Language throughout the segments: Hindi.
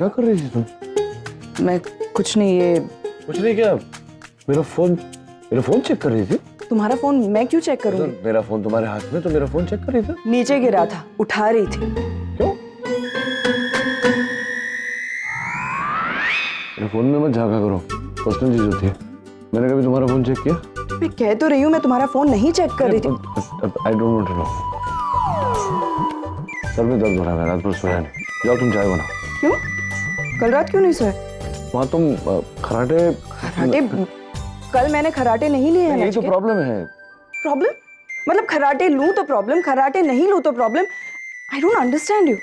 क्या कर रही थी तुम? मैं कुछ नहीं, ये कुछ नहीं, क्या मेरा फोन चेक कर रही थी? तुम्हारा फोन मैं क्यों चेक करूंगी? मेरा फोन तुम्हारे हाथ में, तो मेरा फोन चेक कर रही थी। नीचे गिरा था, उठा रही थी। क्यों? मेरे फोन में मत झांका करो, पर्सनल चीज होती है। मैंने कभी तुम्हारा फोन चेक किया? मैं कह तो रही हूँ मैं तुम्हारा फोन नहीं चेक कर रही थी। I don't want to know. सर में दर्द हो रहा है, रात भर सोया नहीं। जाओ तुम चाय बनाओ। क्यों? कल रात क्यों नहीं सोए? वहाँ तुम खराटे कल मैंने खराटे नहीं लिए हैं। यही तो प्रॉब्लम है। प्रॉब्लम? मतलब खराटे लूं तो प्रॉब्लम, खराटे नहीं लूं तो problem. I don't understand you.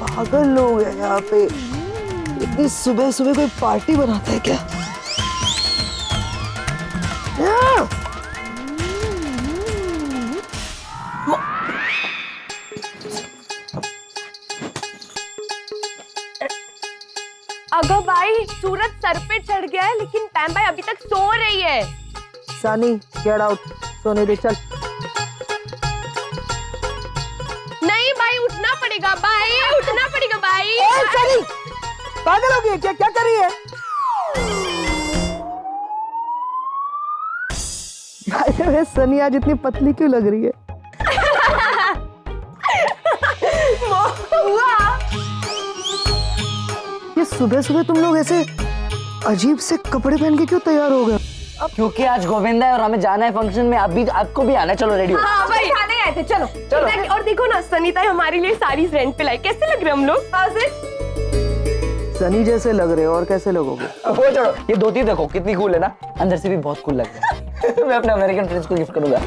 पागल लोग हैं यहाँ पे। इतनी सुबह सुबह कोई पार्टी बनाता है क्या? अगर भाई सूरज सर पे चढ़ गया है, लेकिन पैम भाई अभी तक सो रही है। सनी गेट आउट, सोने दे चल। नहीं भाई, उठना पड़ेगा भाई, उठना पड़ेगा भाई। सनी पागल हो गई क्या? क्या कर रही है? भाई सनी आज इतनी पतली क्यों लग रही है? ये सुबह सुबह तुम लोग ऐसे अजीब से कपड़े पहन के क्यों तैयार हो गए? क्योंकि आज गोविंदा है और हमें जाना है फंक्शन में। अभी आपको भी आना है, चलो रेडी हो। हाँ भाई, खाने आए थे, चलो चलो। और देखो ना, सनीता हमारे लिए साड़ी रेंट पे लाई। कैसे लग रहे हम लोग? सनी जैसे लग रहे हो, और कैसे लगोगे? वो छोड़ो, ये धोती देखो कितनी कूल है ना, अंदर से भी बहुत कूल लग रहा है। मैं अपने अमेरिकन फ्रेंड्स को गिफ्ट करूंगा।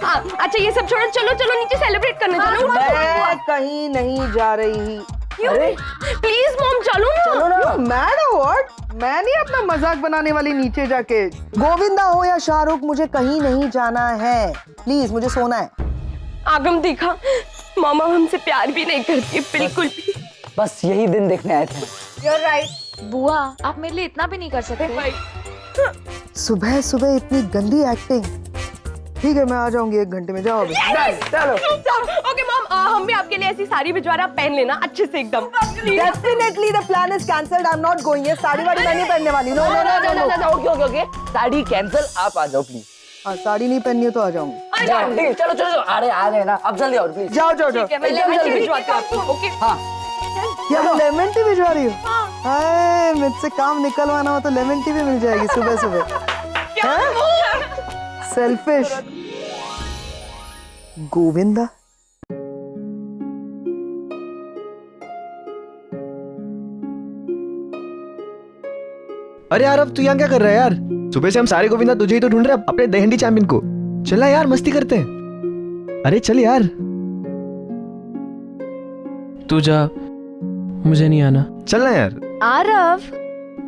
हाँ, अच्छा ये सब छोड़ो, चलो चलो नीचे सेलिब्रेट करने चलो। मैं कहीं नहीं जा रही। प्लीज मॉम, चलो ना। चलो ना। मैड हो व्हाट? मैं नहीं अपना मजाक बनाने वाली नीचे जाके। गोविंदा हो या शाहरुख, मुझे कहीं नहीं जाना है। प्लीज, मुझे सोना है। आगम देखा, मामा हमसे प्यार भी नहीं करती बिल्कुल भी। बस यही दिन देखने आए थे। You're right। बुआ, आप मेरे लिए इतना भी नहीं कर सकते। सुबह सुबह इतनी गंदी एक्टिंग। ठीक है, मैं आ जाऊंगी 1 घंटे में। जाओ अभी। चलो। ओके मॉम, हम भी आपके लिए ऐसी साड़ी भिजवा रहे हैं, आप पहन लेना अच्छे से एकदम। Definitely the plan is cancelled. I'm not going. ये साड़ी वाड़ी मैं नहीं पहनने वाली। No no no no. Okay okay okay, sari cancel, आप आ जाओ प्लीज। हाँ, साड़ी नहीं पहननी है तो आ जाऊंगी। चलो चलो चलो, आ रहे ना, अब जल्दी आओ प्लीज। जाओ जाओ जाओ। ठीक है, मैं लेमन टी भिजवाती हूँ आपको। ओके। हाँ, क्या लेमन टी भिजवा रही हो? हाय, मुझसे काम निकलवाना हो तो लेमन टी भी मिल जाएगी सुबह सुबह। सेल्फिश गोविंदा। अरे यार, अब तू यहाँ क्या कर रहा है यार? सुबह से हम सारे गोविंदा तुझे ही तो ढूंढ रहे हैं, अपने दहंडी चैंपियन को। चला यार, मस्ती करते हैं। अरे चल यार। तू जा, मुझे नहीं आना। चलना यार। आरव,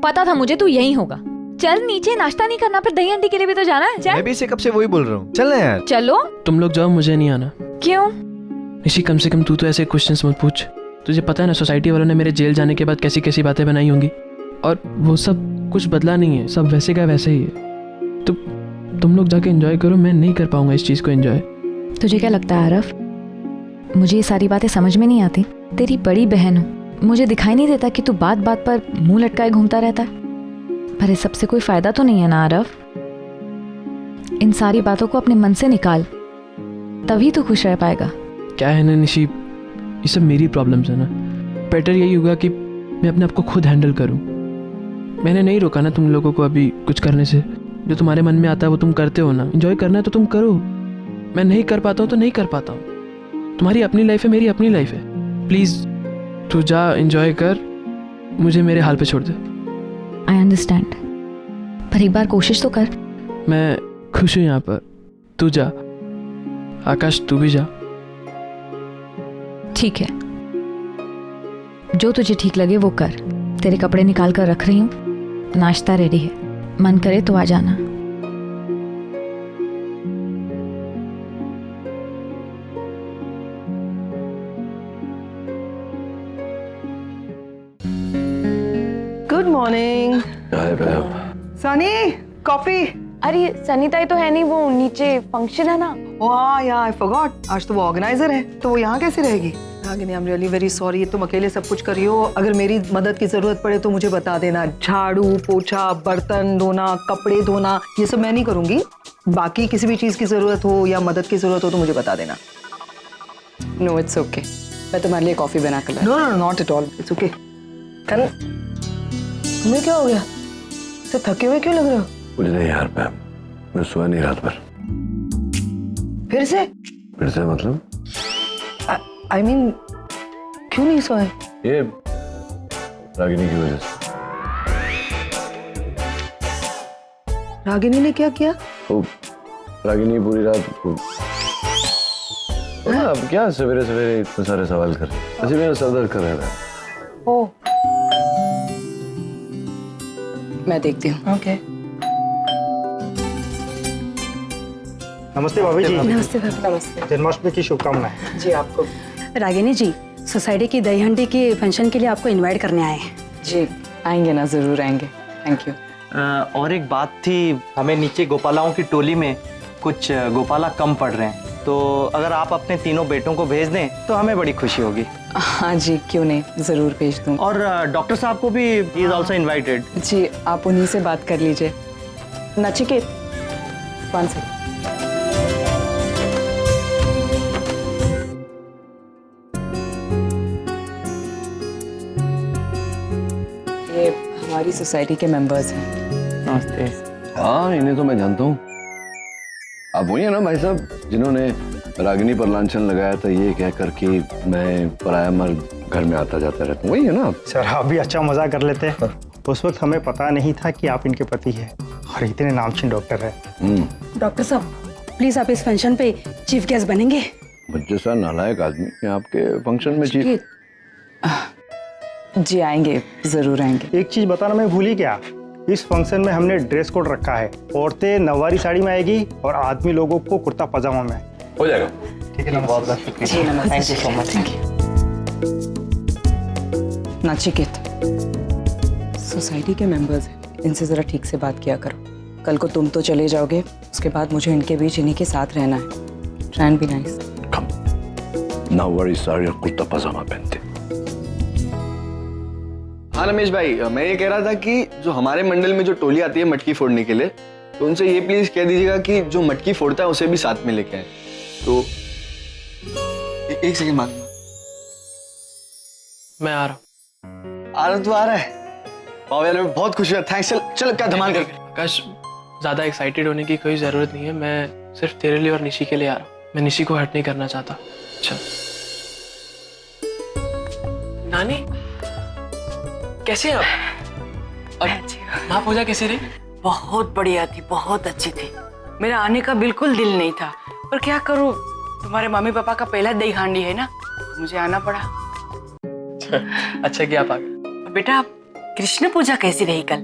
पता था मुझे तू यही होगा। चल नीचे, नाश्ता नहीं करना, फिर दही अंडी के लिए भी तो जाना है। चल। मैं भी इसे कब से वही बोल रहा हूँ, चलना यार। चलो। तुम लोग जाओ, मुझे नहीं आना। क्यों? ऋषि, कम से कम तू तो ऐसे क्वेश्चंस मत पूछ। तुझे पता है ना, सोसाइटी वालों ने मेरे जेल जाने के बाद कैसी कैसी बातें बनाई होंगी, और वो सब कुछ बदला नहीं है, सब वैसे का वैसे ही है। तो तुम लोग जाके एंजॉय करो, मैं नहीं कर पाऊंगा इस चीज को एंजॉय। तुझे क्या लगता है आरव, मुझे ये सारी बातें समझ में नहीं आती? तेरी बड़ी बहन हूँ, मुझे दिखाई नहीं देता कि तू बात बात पर मुंह लटकाए घूमता रहता है? पर इस सबसे कोई फायदा तो नहीं है ना आरव। इन सारी बातों को अपने मन से निकाल, तभी तू खुश रह पाएगा। क्या है ना निशी, ये सब मेरी प्रॉब्लम्स है ना। बेटर यही होगा कि मैं अपने आप को खुद हैंडल करूं। मैंने नहीं रोका ना तुम लोगों को अभी कुछ करने से। जो तुम्हारे मन में आता है वो तुम करते हो ना। एंजॉय करना है तो तुम करो। मैं नहीं कर पाता हूँ तो नहीं कर पाता हूँ। तुम्हारी अपनी लाइफ है, मेरी अपनी लाइफ है। प्लीज तू जा, एंजॉय कर, मुझे मेरे हाल पे छोड़ दे। आई अंडरस्टैंड, पर एक बार कोशिश तो कर। मैं खुश हूँ यहाँ पर, तू जा। आकाश, तू भी जा। ठीक है, जो तुझे ठीक लगे वो कर। तेरे कपड़े निकाल कर रख रही हूँ, नाश्ता रेडी है, मन करे तो आ जाना। Good morning. Hi Sunny coffee. अरे सनीता तो है नहीं, वो नीचे फंक्शन है ना। वाह यार, आई फॉरगॉट, आज तो वो ऑर्गेनाइजर है, तो वो यहाँ कैसे रहेगी? Ragini, I am really very sorry, तुम अकेले सब कुछ करी हो। अगर मेरी मदद की जरूरत पड़े तो मुझे बता देना। झाड़ू पोछा, बर्तन धोना, कपड़े धोना, ये सब मैं नहीं करूंगी। बाकी किसी भी चीज की जरूरत हो या मदद की जरूरत हो तो मुझे बता देना। नो इट्स ओके, मैं तुम्हारे लिए कॉफी बना कर लाई। No no not at all, it's okay. तुम्हें क्या हो गया? तो थके हुए क्यों लग रहे हो? मुझे नहीं यार, मैं सोया नहीं रात भर। फिर से मतलब आई मीन क्यों नहीं सोए? ये रागिनी की वजह से। रागिनी ने क्या किया? वो रागिनी पूरी रात को अब क्या सवेरे सवेरे इतने सारे सवाल कर, ऐसे मेरा सर दर्द कर रहा है। ओ मैं देखती हूँ। ओके। नमस्ते भाभी जी। नमस्ते भाभी। नमस्ते जन्माष्टमी की शुभकामनाएं। जी आपको। रागिनी जी, सोसाइटी की दही हंडी के फंक्शन के लिए आपको इनवाइट करने आए हैं। जी आएंगे ना, जरूर आएंगे। Thank you. और एक बात थी, हमें नीचे गोपालाओं की टोली में कुछ गोपाला कम पड़ रहे हैं, तो अगर आप अपने तीनों बेटों को भेज दें तो हमें बड़ी खुशी होगी। हाँ जी, क्यों नहीं, जरूर भेज दूँ। और डॉक्टर साहब को भी ही इज आल्सो इनवाइटेड। जी आप उन्हीं से बात कर लीजिए। नचिकेत, 1 सेकंड। ये हमारी सोसाइटी के मेंबर्स हैं। नमस्ते। हाँ, इन्हें तो मैं जानता हूँ। आप वही है ना भाई साहब जिन्होंने रागिनी पर लांछन लगाया था ये कहकर कि मैं पराया मर्द घर में आता जाता रहता हूँ, वही है ना? सर आप भी अच्छा मजाक कर लेते। उस वक्त हमें पता नहीं था कि आप इनके पति हैं और इतने नामचीन डॉक्टर है। डॉक्टर साहब, प्लीज आप इस फंक्शन पे चीफ गेस्ट बनेंगे। मुझे सर नालायक आदमी आपके फंक्शन में चीफ। जी आएंगे, जरूर आएंगे। एक चीज बताना मैं भूल ही गया, इस फंक्शन में हमने ड्रेस कोड रखा है। औरतें नवारी साड़ी में आएगी और आदमी लोगों को कुर्ता पजामा में। हो जाएगा। ठीक है, बहुत बहुत शुक्रिया। Thank you so much. Nachiket, society के मेंबर्स हैं, इनसे जरा ठीक से बात किया करो। कल को तुम तो चले जाओगे, उसके बाद मुझे इनके बीच इन्हीं के साथ रहना है। Try and be nice. Nauvari sari और कुर्ता पजामा पहनते। हाँ रमेश भाई, मैं ये कह रहा था कि जो हमारे मंडल में जो टोली आती है मटकी फोड़ने के लिए, तो उनसे ये प्लीज कह दीजिएगा कि जो मटकी फोड़ता है उसे भी साथ में लेके आए। तो एक सेकंड मांग। मैं आ रहा हूँ। आ रहा, तू आ रहा है? वाह यार, मैं बहुत खुश हुआ। थैंक्स। चल क्या धमाल कर। आकाश, ज्यादा एक्साइटेड होने की कोई जरूरत नहीं है। मैं सिर्फ तेरे लिए और निशी के लिए आ रहा हूँ। मैं निशी को हर्ट नहीं करना चाहता। अच्छा नानी, कैसे हैं आप? और माँ पूजा कैसी रही? बहुत बढ़िया थी, बहुत अच्छी थी। मेरा आने का बिल्कुल दिल नहीं था, पर क्या करूं, तुम्हारे मम्मी पापा का पहला दही हांडी है ना, मुझे आना पड़ा। अच्छा किया आप आ गए। बेटा, कृष्ण पूजा कैसी रही कल?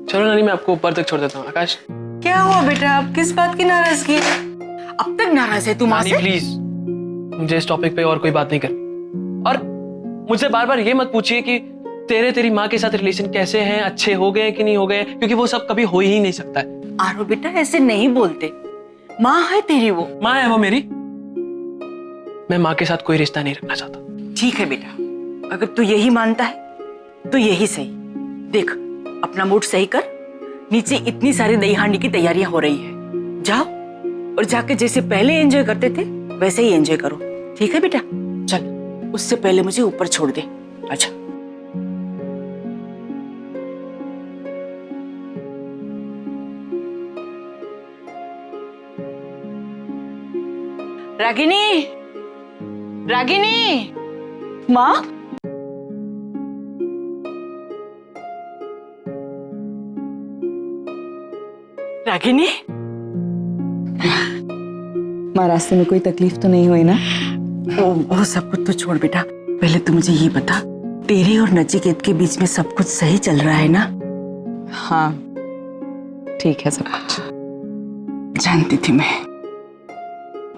चलो नानी, मैं आपको ऊपर तक छोड़ देता हूँ। आकाश, क्या हुआ बेटा, आप किस बात की नाराजगी है? अब तक नाराज है तुम? नानी प्लीज, मुझे इस टॉपिक पे और कोई बात नहीं करनी। और मुझसे बार बार ये मत पूछिए कि तेरी माँ के साथ रिलेशन कैसे हैं, अच्छे हो गए कि नहीं हो गए, क्योंकि वो सब कभी हो ही नहीं सकता है। आरो बेटा, ऐसे नहीं बोलते। माँ है तेरी, वो माँ है वो मेरी। मैं माँ के साथ कोई रिश्ता नहीं रखना चाहता। ठीक है बेटा, अगर तू यही मानता है तो यही सही। देख, अपना मूड सही कर। नीचे इतनी सारी दही हांडी की तैयारियां हो रही है, जाओ और जाके जैसे पहले एंजॉय करते थे वैसे ही एंजॉय करो। ठीक है बेटा? चल, उससे पहले मुझे ऊपर छोड़ दे। अच्छा। रागिनी, रागिनी, माँ, रागिनी। माँ, रास्ते में कोई तकलीफ तो नहीं हुई ना? वो सब कुछ तो छोड़ बेटा, पहले तू मुझे ये बता, तेरे और नचिकेत के बीच में सब कुछ सही चल रहा है ना? हाँ ठीक है सब कुछ। जानती थी मैं,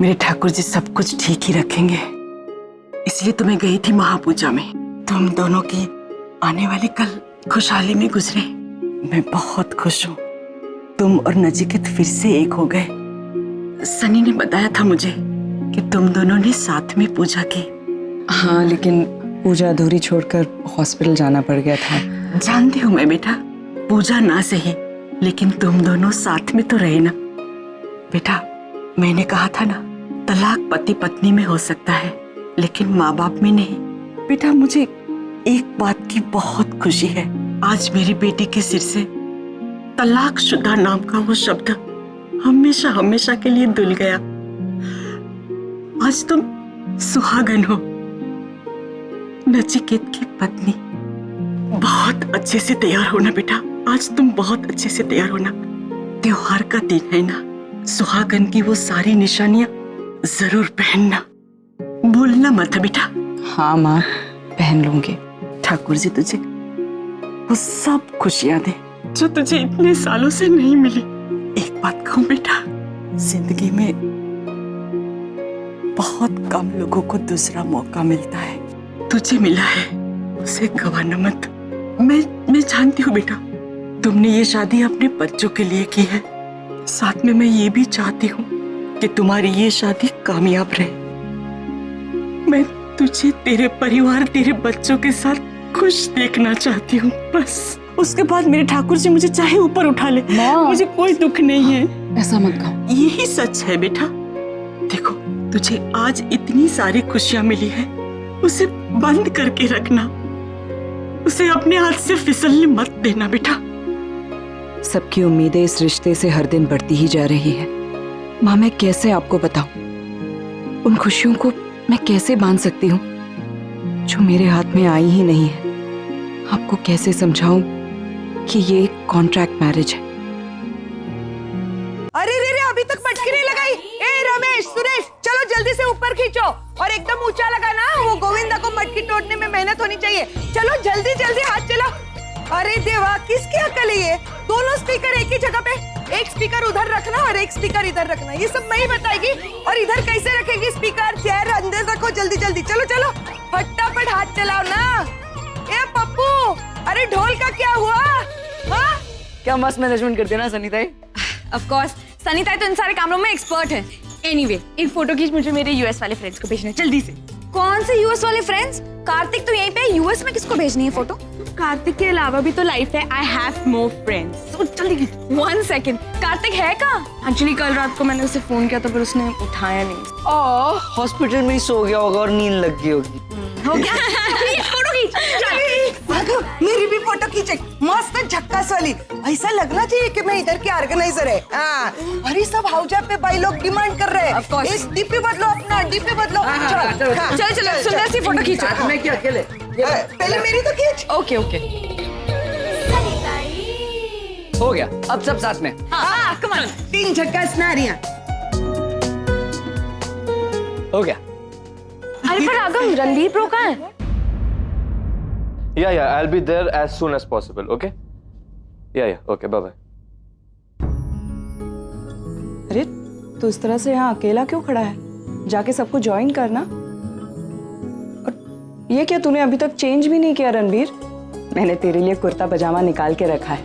मेरे ठाकुर जी सब कुछ ठीक ही रखेंगे, इसलिए तो मैं गई थी महापूजा में। तुम दोनों की आने वाली कल खुशहाली में गुजरे। मैं बहुत खुश हूँ। तुम और नचिकेत फिर से एक हो गए। सनी ने बताया था मुझे कि तुम दोनों ने साथ में पूजा की। हाँ, लेकिन पूजा अधूरी छोड़कर हॉस्पिटल जाना पड़ गया था। जानती हूँ मैं बेटा, पूजा ना सही लेकिन तुम दोनों साथ में तो रहे ना। बेटा, मैंने कहा था ना, तलाक पति पत्नी में हो सकता है लेकिन माँ बाप में नहीं। बेटा, मुझे एक बात की बहुत खुशी है, आज मेरी बेटी के सिर से तलाकशुदा नाम का वो शब्द हमेशा हमेशा के लिए धुल गया। आज तुम सुहागन हो, नचिकेत की पत्नी। बहुत अच्छे से तैयार होना बेटा, आज तुम बहुत अच्छे से तैयार होना। त्योहार का दिन है ना, सुहागन की वो सारी निशानियां जरूर पहनना, भूलना मत बेटा। हाँ माँ, पहन लूंगी। ठाकुर जी तुझे वो सब खुशियां दे जो तुझे इतने सालों से नहीं मिली। एक बात कहूं बेटा, जिंदगी में बहुत कम लोगों को दूसरा मौका मिलता है, तुझे मिला है, उसे गंवाना मत। मैं जानती हूँ बेटा, तुमने ये शादी अपने बच्चों के लिए की है, साथ में मैं ये भी चाहती हूँ कि तुम्हारी ये शादी कामयाब रहे। मैं तुझे, तेरे परिवार, तेरे बच्चों के साथ खुश देखना चाहती हूँ बस। उसके बाद मेरे ठाकुर जी मुझे चाहे ऊपर उठा ले, मुझे कोई दुख नहीं है। ऐसा मत कहो। यही सच है बेटा। देखो, तुझे आज इतनी सारी खुशियां मिली है, उसे बंद करके रखना, उसे अपने हाथ से फिसलने मत देना बेटा। सबकी उम्मीदें इस रिश्ते से हर दिन बढ़ती ही जा रही है। माँ, मैं कैसे आपको बताऊं, उन खुशियों को मैं कैसे बांध सकती हूँ जो मेरे हाथ में आई ही नहीं है। आपको कैसे समझाऊं कि ये एक कॉन्ट्रैक्ट मैरिज है। अरे रे रे, अभी तक मटकी नहीं लगाई। ए रमेश, सुरेश, चलो जल्दी से ऊपर खींचो और एकदम ऊंचा लगाना। वो गोविंदा को मटकी तोड़ने में मेहनत होनी चाहिए। चलो जल्दी जल्दी, हाथ चलाओ। अरे देवा, किसकी अकल है ये? दोनों स्पीकर एक ही जगह पे, एक स्पीकर उधर रखना और एक स्पीकर इधर रखना। ये सब मैं ही बताएगी। और इधर कैसे रखेगी स्पीकर? चेयर अंदर रखो, जल्दी जल्दी। चलो चलो, फटाफट हाथ चलाओ ना। ए पप्पू, अरे ढोल का क्या हुआ? हाँ? क्या मस्त मैनेजमेंट करते हैं ना सनीता। ऑफ कोर्स, सनीता तो इन सारे कामों में एक्सपर्ट है। एनीवे, एक फोटो खींच, मुझे मेरे यूएस वाले फ्रेंड्स को भेजना है जल्दी से। कौन से यूएस वाले फ्रेंड्स? कार्तिक तो यहीं पे है, यूएस में किसको भेजनी है फोटो? कार्तिक के अलावा भी तो लाइफ है। I have more friends. तो जल्दी खींच। 1 सेकंड, कार्तिक है कहाँ? एक्चुअली कल रात को मैंने उसे फोन किया था पर उसने उठाया नहीं। हॉस्पिटल में ही सो गया होगा और नींद लग गई होगी। हो गया? फोटो खींच। मेरी भी फोटो खींचे, मस्त झक्कास वाली। ऐसा लगना चाहिए कि मैं इधर के ऑर्गेनाइजर है। अरे सब हाउजा पे भाई लोग डिमांड कर रहे हैं। इस डीपी बदलो, अपना डीपी बदलो। चलो चलो, सुंदर सी फोटो खींचो। मैं क्या अकेले? पहले मेरी तो खींच। Okay okay. हो गया, अब सब साथ में। हाँ, कम ऑन। 3 झक्कास नारियां। हो गया। अरे पर आगम, रणबीर ब्रो कहाँ है? Yeah, I'll be there as soon as possible, okay? Yeah, okay, bye-bye. अरे तू इस तरह से यहाँ अकेला क्यों खड़ा है? जाके सबको ज्वाइन करना। और ये क्या, तूने अभी तक चेंज भी नहीं किया रणबीर? मैंने तेरे लिए कुर्ता पजामा निकाल के रखा है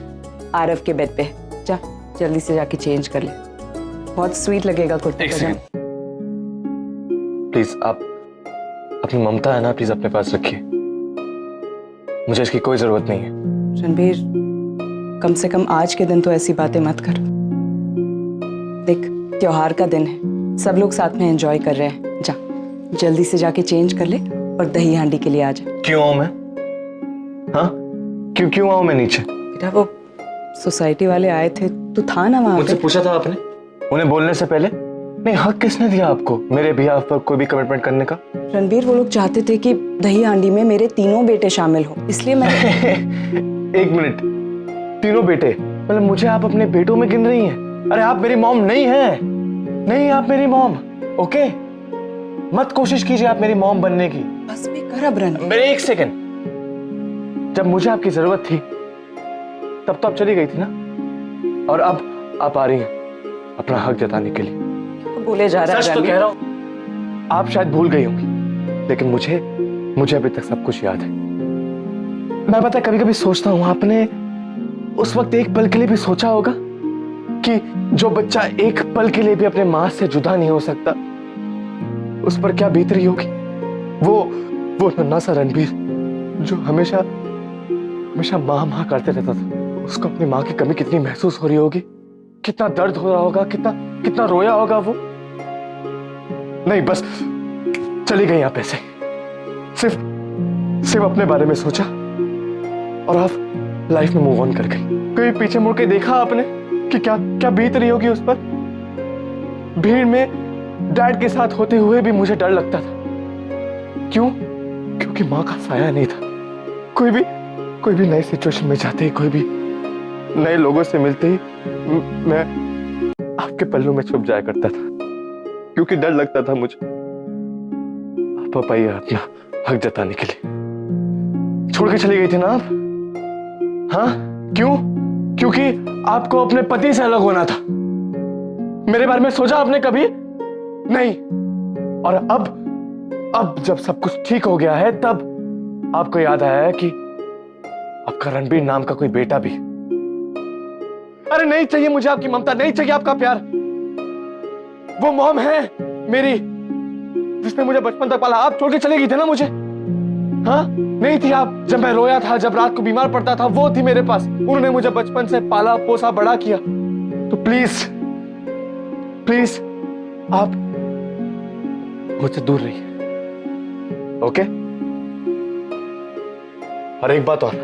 आरव के बेड पे। जा जल्दी से जाके चेंज कर ले, बहुत स्वीट लगेगा कुर्ता पजामा। प्लीज, आप अपनी ममता है ना, प्लीज अपने पास रखिए, मुझे इसकी कोई जरूरत नहीं है। रणबीर, कम से कम आज के दिन तो ऐसी बातें मत कर। देख, त्योहार का दिन है, सब लोग साथ में एंजॉय कर रहे हैं। जा जल्दी से जाके चेंज कर ले और दही हांडी के लिए आ जा। क्यों आऊं मैं? हाँ, क्यों आऊं मैं नीचे? बेटा, वो सोसाइटी वाले आए थे, तू था ना वहाँ मुझसे पे? पूछा था आपने उन्हें बोलने से पहले? नहीं, हक किसने दिया आपको मेरे बिहाफ पर कोई भी कमिटमेंट करने का? रणबीर, वो लोग चाहते थे कि दही हांडी में मेरे तीनों बेटे शामिल हो, इसलिए मैं एक मिनट, तीनों बेटे? मतलब मुझे आप अपने बेटों में गिन रही हैं? अरे आप मेरी मॉम नहीं है, नहीं आप मेरी मॉम, ओके? मत कोशिश कीजिए आप मेरी मॉम बनने की। बस भी कर अब रणबीर। मेरे 1 सेकंड, जब मुझे आपकी जरूरत थी तब तो आप चली गई थी ना, और अब आप आ रही हैं अपना हक जताने के लिए। बोले जा रहा है सच तो कह रहा हूं, आप शायद भूल गई होंगी लेकिन मुझे अभी तक सब कुछ याद है। मैं पता है कभी कभी सोचता हूँ आपने उस वक्त एक पल के लिए भी सोचा होगा कि जो बच्चा एक पल के लिए भी अपने मां से जुदा नहीं हो सकता, उस पर क्या बीत रही होगी? वो नन्हा सा रणबीर जो हमेशा हमेशा मां मां करते रहता था, उसको अपनी मां की कमी कितनी महसूस हो रही होगी, कितना दर्द हो रहा होगा, कितना रोया होगा वो। नहीं, बस चली गई आप ऐसे, सिर्फ अपने बारे में सोचा और आप लाइफ में मूव ऑन कर गई। कभी पीछे मुड़ के देखा आपने कि क्या बीत रही होगी उस पर? भीड़ में डैड के साथ होते हुए भी मुझे डर लगता था। क्यों? क्योंकि मां का साया नहीं था। कोई भी नई सिचुएशन में जाते ही, कोई भी नए लोगों से मिलते ही मैं आपके पल्लू में छुप जाया करता था, क्योंकि डर लगता था मुझे। आप आइए अपना हक जताने के लिए। छोड़ के चली गई थी ना आप? हाँ, क्यों? क्योंकि आपको अपने पति से अलग होना था। मेरे बारे में सोचा आपने कभी? नहीं। और अब जब सब कुछ ठीक हो गया है, तब आपको याद आया है कि आपका रणबीर नाम का कोई बेटा भी। अरे नहीं चाहिए मुझे आपकी ममता, नहीं चाहिए आपका प्यार। वो मॉम है मेरी, जिसने मुझे बचपन तक पाला। आप छोड़ के चले गई थे ना मुझे? हाँ, नहीं थी आप जब मैं रोया था, जब रात को बीमार पड़ता था, वो थी मेरे पास। उन्होंने मुझे बचपन से पाला पोसा बड़ा किया। तो प्लीज आप मुझसे दूर रहिए, ओके? और एक बात और,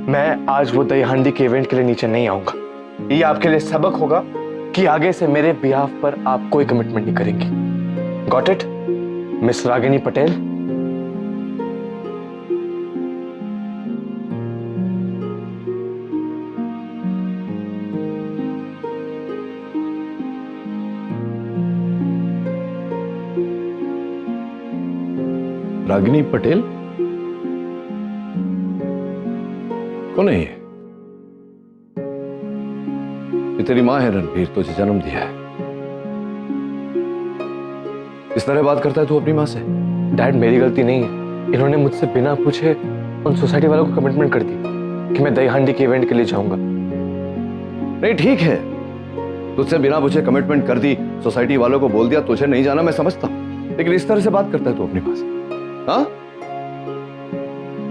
मैं आज वो दही हांडी के इवेंट के लिए नीचे नहीं आऊंगा। ये आपके लिए सबक होगा कि आगे से मेरे बिहाफ पर आप कोई कमिटमेंट नहीं करेंगी। Got it, miss Ragini Patel? Ragini Patel कौन है ये? तेरी मां है रणबीर, तुझे जन्म दिया है। इस तरह बात करता है तू अपनी मां से? डैड, मेरी गलती नहीं है। इन्होंने मुझसे बिना पूछे उन सोसाइटी वालों को कमिटमेंट कर दी कि मैं दही हांडी के इवेंट के लिए जाऊंगा। नहीं, ठीक है, तुझसे बिना पूछे कमिटमेंट कर दी, सोसाइटी वालों को बोल दिया तुझे नहीं जाना, मैं समझता हूं। लेकिन इस तरह से बात करता है तू अपनी मां से? हाँ,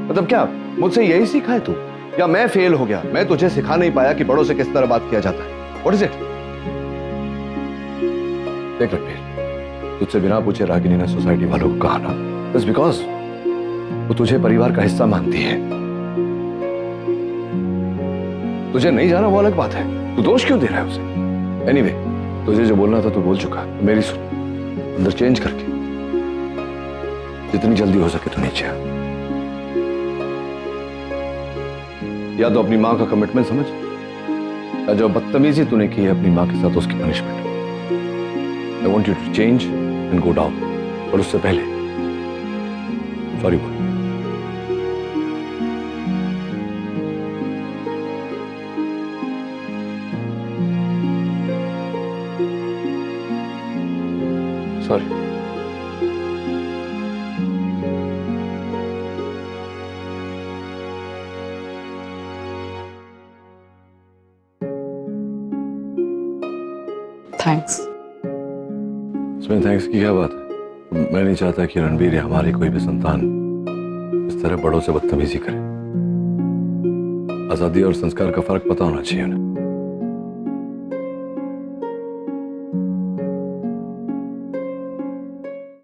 मतलब क्या मुझसे यही सीखा है तू, या मैं फेल हो गया? मैं तुझे सिखा नहीं पाया कि बड़ों से किस तरह बात किया जाता है? What is it? देख रणबीर, तुझसे बिना पूछे रागिनी ने सोसाइटी वालों को कहा ना, बस बिकॉज वो तुझे परिवार का हिस्सा मानती है। तुझे नहीं जाना वो अलग बात है, तू दोष क्यों दे रहा है उसे? एनीवे, तुझे जो बोलना था तू बोल चुका, मेरी सुन, अंदर चेंज करके जितनी जल्दी हो सके तू नीचे आ। या तो अपनी मां का कमिटमेंट समझ, या जो बदतमीजी तूने की है अपनी मां के साथ उसकी punishment. I want you to change and go down, और उससे पहले सॉरी बोल। सॉरी। थैंक्स। इसमें थैंक्स की क्या बात है? मैं नहीं चाहता कि रणबीर या हमारी कोई भी संतान इस तरह बड़ों से बदतमीजी करे। आजादी और संस्कार का फर्क पता होना चाहिए उन्हें।